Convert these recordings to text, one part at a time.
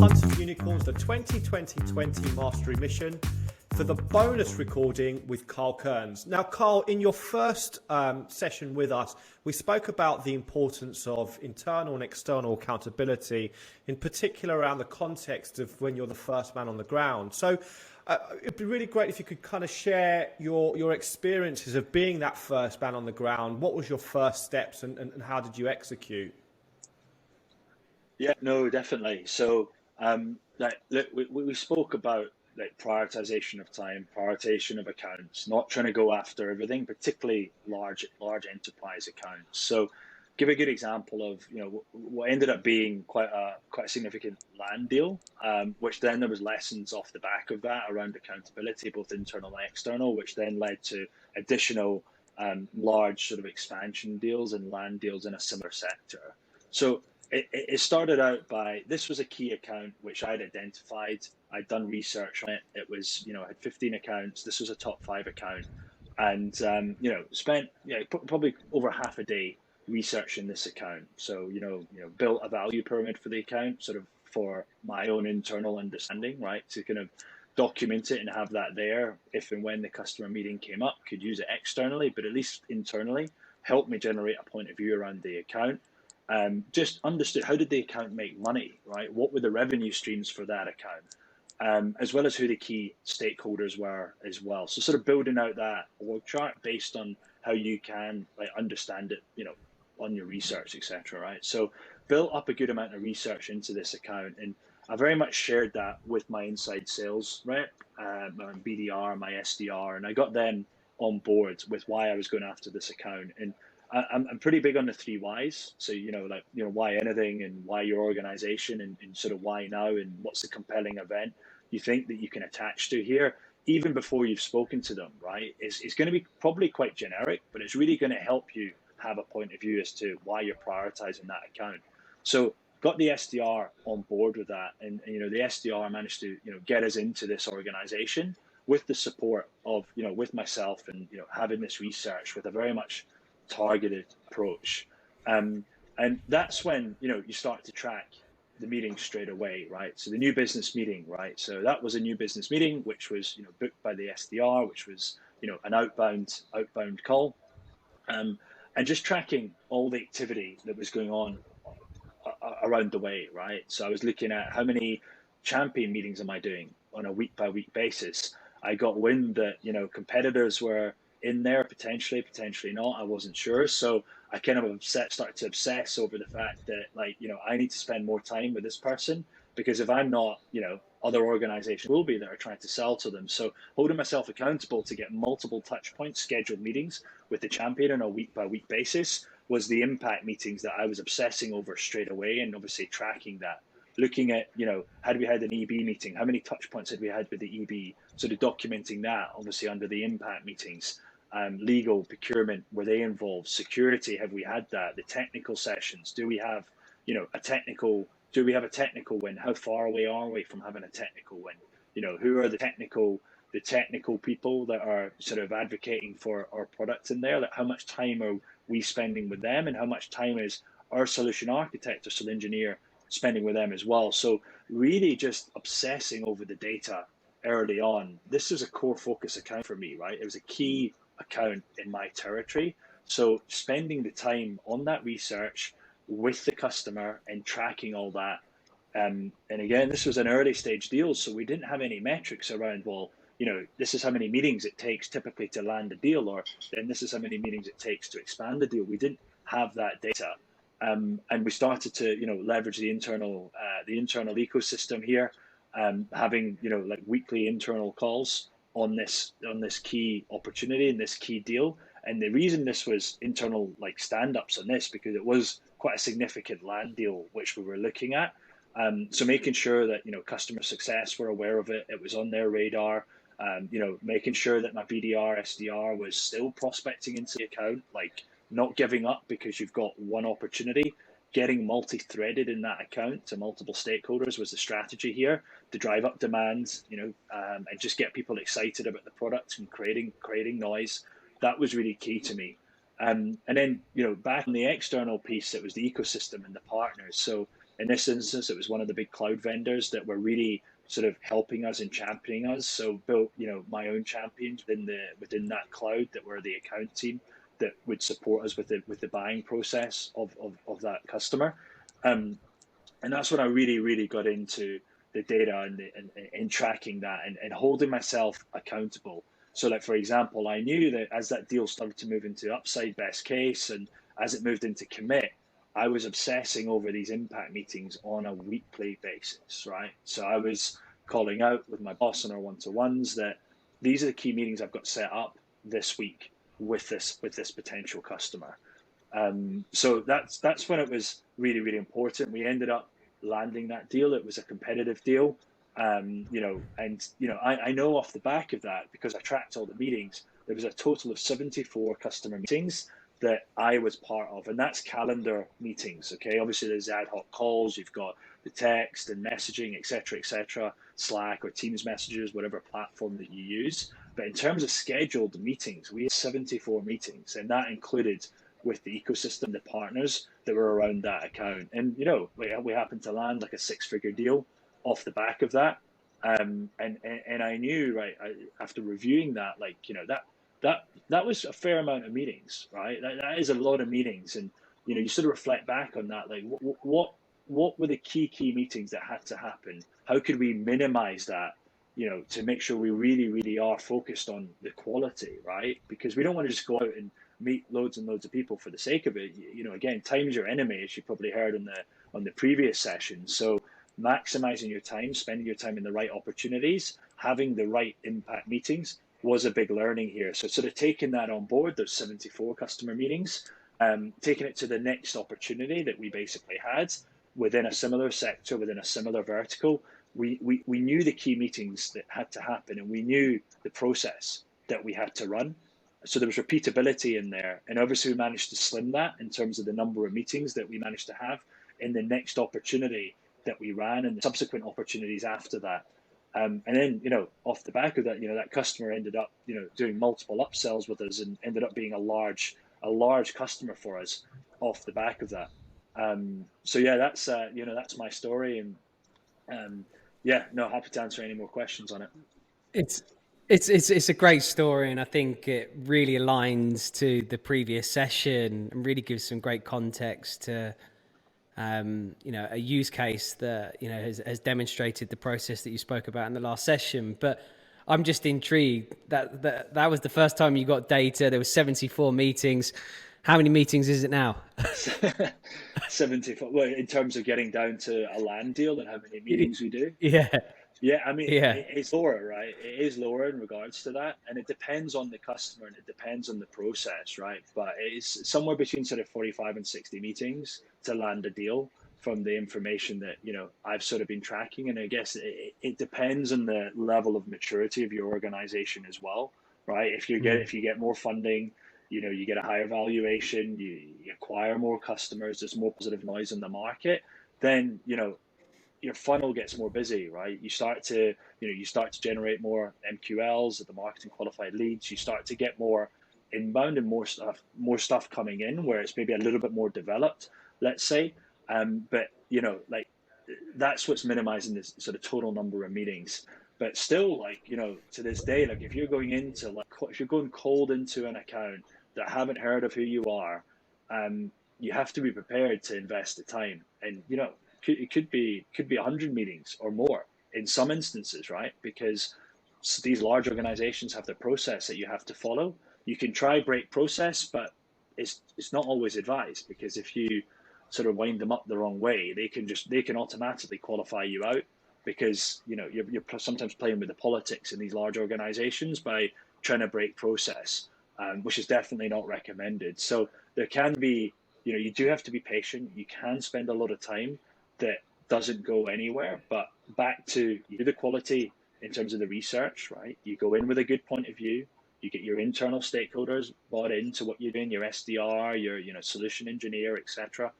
Hunt of Unicorns, the 2020 Mastery Mission, for the bonus recording with Kyle Kearns. Now, Kyle, in your first session with us, we spoke about the importance of internal and external accountability, in particular around the context of when you're the first man on the ground. So it'd be really great if you could kind of share your experiences of being that first man on the ground. What was your first steps and how did you execute? Yeah, no, definitely. So, look, we spoke about like prioritization of time, prioritization of accounts, not trying to go after everything, particularly large enterprise accounts. So, give a good example of what ended up being quite a significant land deal, which then there was lessons off the back of that around accountability, both internal and external, which then led to additional large sort of expansion deals and land deals in a similar sector. So it started out by, this was a key account which I'd identified. I'd done research on it. It was, I had 15 accounts. This was a top 5 account, and spent probably over half a day researching this account. So built a value pyramid for the account, sort of for my own internal understanding, right? To kind of document it and have that there if and when the customer meeting came up, could use it externally, but at least internally helped me generate a point of view around the account. Just understood, how did the account make money, right? What were the revenue streams for that account, as well as who the key stakeholders were as well. So sort of building out that org chart based on how you can understand it, on your research, etc. Right? So built up a good amount of research into this account, and I very much shared that with my inside sales rep, my BDR, my SDR, and I got them on board with why I was going after this account. And I'm pretty big on the 3 whys. So, why anything, and why your organization, and sort of why now, and what's the compelling event you think that you can attach to here, even before you've spoken to them, right? It's going to be probably quite generic, but it's really going to help you have a point of view as to why you're prioritizing that account. So got the SDR on board with that. And the SDR managed to, get us into this organization with the support of, with myself, and, having this research with a very much targeted approach, and that's when you start to track the meeting straight away, right? So the new business meeting, right? So that was a new business meeting, which was booked by the SDR, which was an outbound call, and just tracking all the activity that was going on around the way, right? So I was looking at how many champion meetings am I doing on a week by week basis. I got wind that competitors were in there, potentially not. I wasn't sure. So I kind of started to obsess over the fact that I need to spend more time with this person, because if I'm not, other organizations will be that are trying to sell to them. So holding myself accountable to get multiple touch points, scheduled meetings with the champion on a week by week basis was the impact meetings that I was obsessing over straight away, and obviously tracking that. Looking at, had we had an EB meeting? How many touch points had we had with the EB? Sort of documenting that, obviously under the impact meetings. Legal, procurement, were they involved? Security, have we had that? The technical sessions, do we have, a technical win? How far away are we from having a technical win? Who are the technical people that are sort of advocating for our product in there? Like, how much time are we spending with them, and how much time is our solution architect or solution engineer spending with them as well? So really just obsessing over the data early on. This is a core focus account for me, right? It was a key account in my territory. So spending the time on that research with the customer and tracking all that. And again, this was an early stage deal, so we didn't have any metrics around, well, this is how many meetings it takes typically to land a deal, or then this is how many meetings it takes to expand the deal. We didn't have that data. And we started to, leverage the internal ecosystem here, having, weekly internal calls on this key opportunity and this key deal. And the reason this was internal stand-ups on this, because it was quite a significant land deal which we were looking at. So making sure that customer success were aware of it, it was on their radar. Making sure that my BDR, SDR was still prospecting into the account, not giving up because you've got one opportunity. Getting multi-threaded in that account to multiple stakeholders was the strategy here, to drive up demand, and just get people excited about the product and creating noise. That was really key to me. And then, back on the external piece, it was the ecosystem and the partners. So in this instance, it was one of the big cloud vendors that were really sort of helping us and championing us. So built, my own champions within that cloud that were the account team that would support us with the buying process of that customer. And that's when I really got into the data and tracking that and holding myself accountable. So like, for example, I knew that as that deal started to move into upside best case and as it moved into commit, I was obsessing over these impact meetings on a weekly basis, right? So I was calling out with my boss on our one-to-ones that these are the key meetings I've got set up this week with this potential customer. So that's when it was really important. We ended up landing that deal. It was a competitive deal. I know off the back of that, because I tracked all the meetings, there was a total of 74 customer meetings that I was part of, and that's calendar meetings. Okay, obviously there's ad hoc calls, you've got the text and messaging, etc., Slack or Teams messages, whatever platform that you use. But in terms of scheduled meetings, we had 74 meetings, and that included with the ecosystem, the partners that were around that account. And, we happened to land like a 6-figure deal off the back of that. And I knew, right, after reviewing that, that was a fair amount of meetings, right? That is a lot of meetings. And, you sort of reflect back on that, like what were the key meetings that had to happen? How could we minimize that, to make sure we really are focused on the quality, right? Because we don't want to just go out and meet loads and loads of people for the sake of it. Again, time's your enemy, as you probably heard on the previous session. So maximizing your time, spending your time in the right opportunities, having the right impact meetings was a big learning here. So sort of taking that on board, those 74 customer meetings, taking it to the next opportunity that we basically had within a similar sector, within a similar vertical. We knew the key meetings that had to happen, and we knew the process that we had to run. So there was repeatability in there. And obviously we managed to slim that in terms of the number of meetings that we managed to have in the next opportunity that we ran and the subsequent opportunities after that. And then, off the back of that, that customer ended up, doing multiple upsells with us and ended up being a large customer for us off the back of that. So yeah, that's my story. And happy to answer any more questions on it. It's a great story, and I think it really aligns to the previous session and really gives some great context to a use case that has demonstrated the process that you spoke about in the last session. But I'm just intrigued that was the first time you got data. There was 74 meetings. How many meetings is it now? 74. Well, in terms of getting down to a land deal and how many meetings we do. Yeah. Yeah, I mean, it's lower, right? It is lower in regards to that. And it depends on the customer and it depends on the process, right? But it's somewhere between sort of 45 and 60 meetings to land a deal from the information that, I've sort of been tracking. And I guess it depends on the level of maturity of your organization as well, right? If you get more funding, you get a higher valuation, you acquire more customers, there's more positive noise in the market, then, your funnel gets more busy, right? You start to generate more MQLs, the marketing qualified leads. You start to get more inbound and more stuff coming in where it's maybe a little bit more developed, let's say. But that's what's minimizing this sort of total number of meetings. But still, to this day, if you're going cold into an account that haven't heard of who you are, you have to be prepared to invest the time. And it could be 100 meetings or more in some instances, right? Because these large organizations have the process that you have to follow. You can try break process, but it's not always advised, because if you sort of wind them up the wrong way, they can automatically qualify you out, because you're sometimes playing with the politics in these large organizations by trying to break process, which is definitely not recommended. So there can be, you do have to be patient. You can spend a lot of time that doesn't go anywhere, but back to you do the quality in terms of the research, right? You go in with a good point of view, you get your internal stakeholders bought into what you're doing, your SDR, your solution engineer, etc.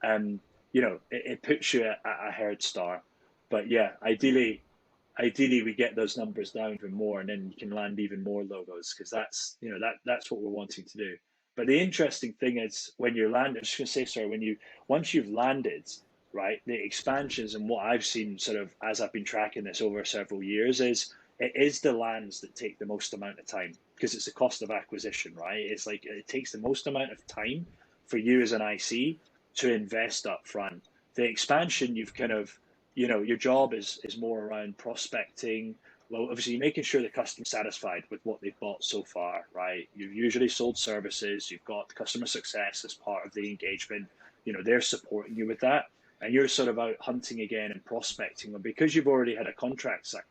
It puts you at a head start. But yeah, ideally we get those numbers down even more, and then you can land even more logos, because that's what we're wanting to do. But the interesting thing is when you land, I'm just gonna say, sorry, once you've landed, right? The expansions and what I've seen sort of as I've been tracking this over several years is it is the lands that take the most amount of time because it's the cost of acquisition, right? It's like it takes the most amount of time for you as an IC to invest up front. The expansion, you've kind of, your job is more around prospecting. Well, obviously, you're making sure the customer's satisfied with what they've bought so far, right? You've usually sold services, you've got customer success as part of the engagement. They're supporting you with that, and you're sort of out hunting again and prospecting them because you've already had a contract signed.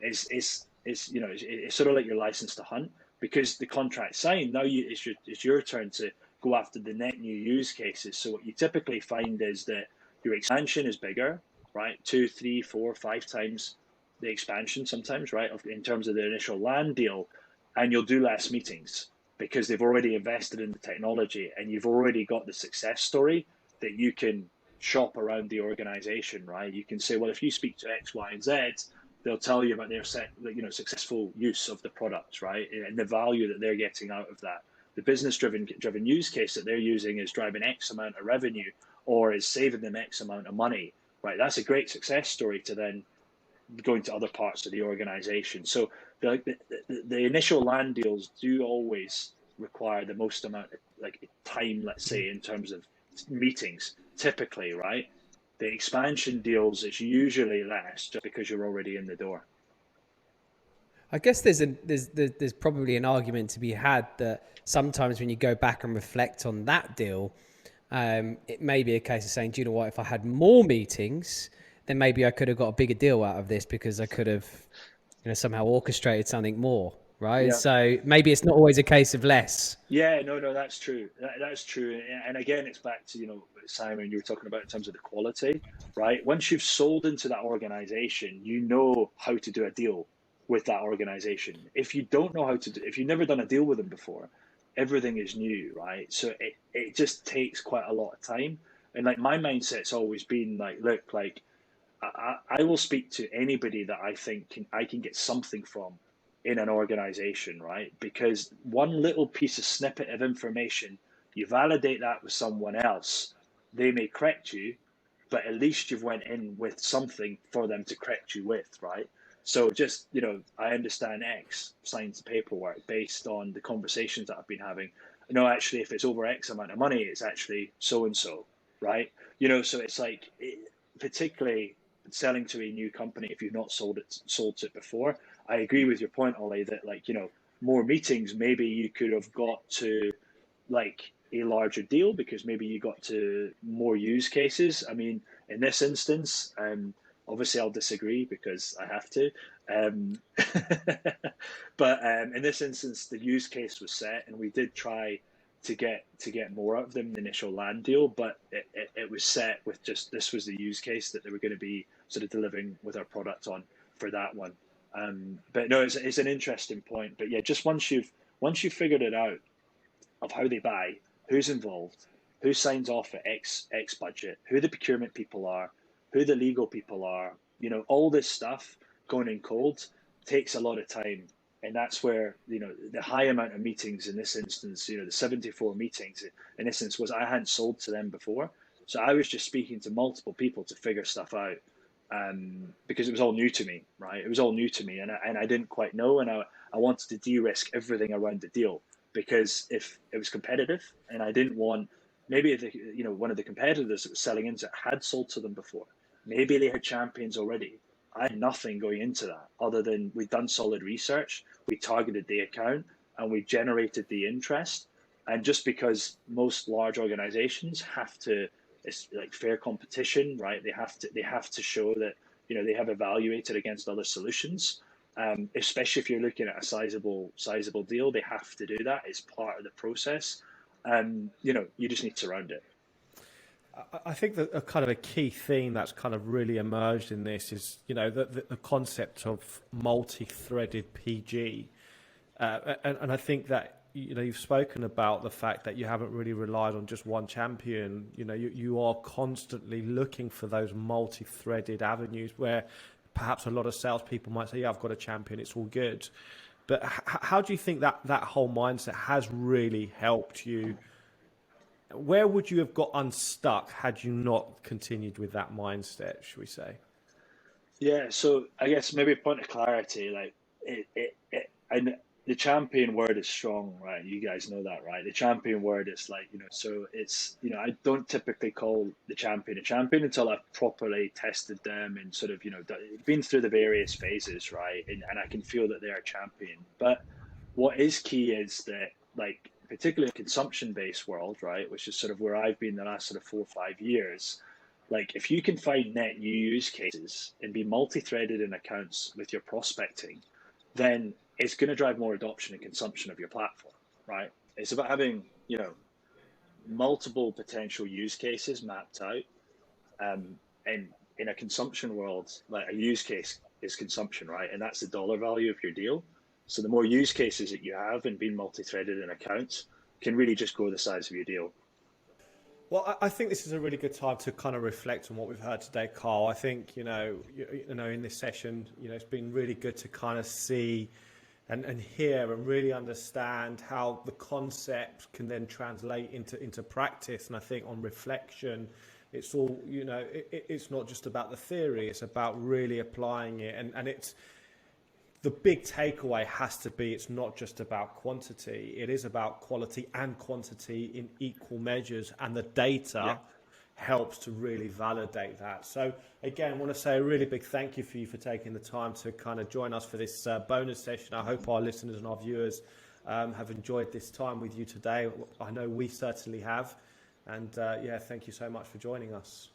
It's sort of like your license to hunt because the contract signed. Now it's your turn to go after the net new use cases. So what you typically find is that your expansion is bigger, right? 2, 3, 4, 5 times the expansion sometimes, right? In terms of the initial land deal, and you'll do less meetings because they've already invested in the technology and you've already got the success story that you can shop around the organization, right? You can say, well, if you speak to X, Y, and Z, they'll tell you about their successful use of the product, right? And the value that they're getting out of that. The business driven use case that they're using is driving X amount of revenue or is saving them X amount of money, right? That's a great success story to then going to other parts of the organization. So the initial land deals do always require the most amount of time, let's say, in terms of meetings, typically, right? The expansion deals is usually less just because you're already in the door. I guess there's probably an argument to be had that sometimes when you go back and reflect on that deal, it may be a case of saying, do you know what, if I had more meetings, then maybe I could have got a bigger deal out of this because I could have, somehow orchestrated something more, right? Yeah. So maybe it's not always a case of less. Yeah, no, that's true. That's true. And again, it's back to, Simon, you were talking about in terms of the quality, right? Once you've sold into that organization, you know how to do a deal with that organization. If you don't know how to do, if you've never done a deal with them before, everything is new, right? So it just takes quite a lot of time. And my mindset's always been look, I will speak to anybody that I think I can get something from in an organization, right? Because one little piece of snippet of information, you validate that with someone else, they may correct you, but at least you've went in with something for them to correct you with, right? So just, I understand X signs the paperwork based on the conversations that I've been having. No, actually, if it's over X amount of money, it's actually so-and-so, right? So it's particularly selling to a new company, if you've not sold to it before, I agree with your point, Ollie, that more meetings, maybe you could have got to a larger deal because maybe you got to more use cases. I mean, in this instance, obviously I'll disagree because I have to. But in this instance, the use case was set, and we did try to get more out of them in the initial land deal, but it was set with just this was the use case that they were going to be sort of delivering with our product on for that one. But no, it's an interesting point. But yeah, just once you've figured it out of how they buy, who's involved, who signs off at X budget, who the procurement people are, who the legal people are, all this stuff going in cold takes a lot of time. And that's where, the high amount of meetings in this instance, the 74 meetings in this instance was I hadn't sold to them before. So I was just speaking to multiple people to figure stuff out because it was all new to me, right? It was all new to me and I didn't quite know. And I wanted to de-risk everything around the deal because if it was competitive and I didn't want, maybe if one of the competitors that was selling into it had sold to them before, maybe they had champions already. I had nothing going into that other than we'd done solid research, we targeted the account, and we generated the interest. And just because most large organizations have to, it's like fair competition, right? They have to show that they have evaluated against other solutions. Especially if you're looking at a sizable deal, they have to do that. It's part of the process. You just need to round it. I think that a kind of a key theme that's kind of really emerged in this is, the concept of multi-threaded PG. And I think that, you've spoken about the fact that you haven't really relied on just one champion. You are constantly looking for those multi-threaded avenues where perhaps a lot of salespeople might say, yeah, I've got a champion, it's all good. But how do you think that whole mindset has really helped you where would you have got unstuck had you not continued with that mindset, should we say? Yeah, so I guess maybe a point of clarity, like and the champion word is strong, right? You guys know that, right? The champion word is like, so it's, I don't typically call the champion a champion until I've properly tested them and sort of, been through the various phases, right? And I can feel that they're a champion. But what is key is that, like, particularly in consumption-based world, right, which is sort of where I've been the last sort of 4 or 5 years, like if you can find net new use cases and be multi-threaded in accounts with your prospecting, then it's going to drive more adoption and consumption of your platform, right? It's about having, multiple potential use cases mapped out. And in a consumption world, like a use case is consumption, right? And that's the dollar value of your deal. So the more use cases that you have and being multi-threaded in accounts can really just grow the size of your deal. Well, I think this is a really good time to kind of reflect on what we've heard today, Carl. I think, in this session, it's been really good to kind of see and hear and really understand how the concept can then translate into practice. And I think on reflection, it's all, it's not just about the theory, it's about really applying it. And it's, the big takeaway has to be, it's not just about quantity, it is about quality and quantity in equal measures, and the data helps to really validate that. So again, I want to say a really big thank you for taking the time to kind of join us for this bonus session. I hope our listeners and our viewers have enjoyed this time with you today. I know we certainly have. And thank you so much for joining us.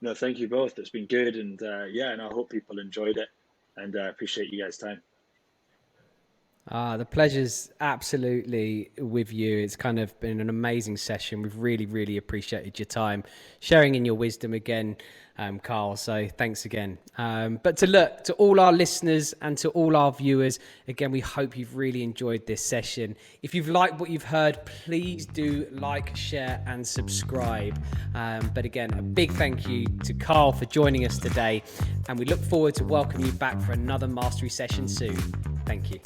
No, thank you both. It's been good. And and I hope people enjoyed it. And I appreciate you guys' time. The pleasure's absolutely with you. It's kind of been an amazing session. We've really, really appreciated your time sharing in your wisdom again, Kyle. So thanks again. But to all our listeners and to all our viewers, again, we hope you've really enjoyed this session. If you've liked what you've heard, please do like, share and subscribe. But again, a big thank you to Kyle for joining us today. And we look forward to welcoming you back for another mastery session soon. Thank you.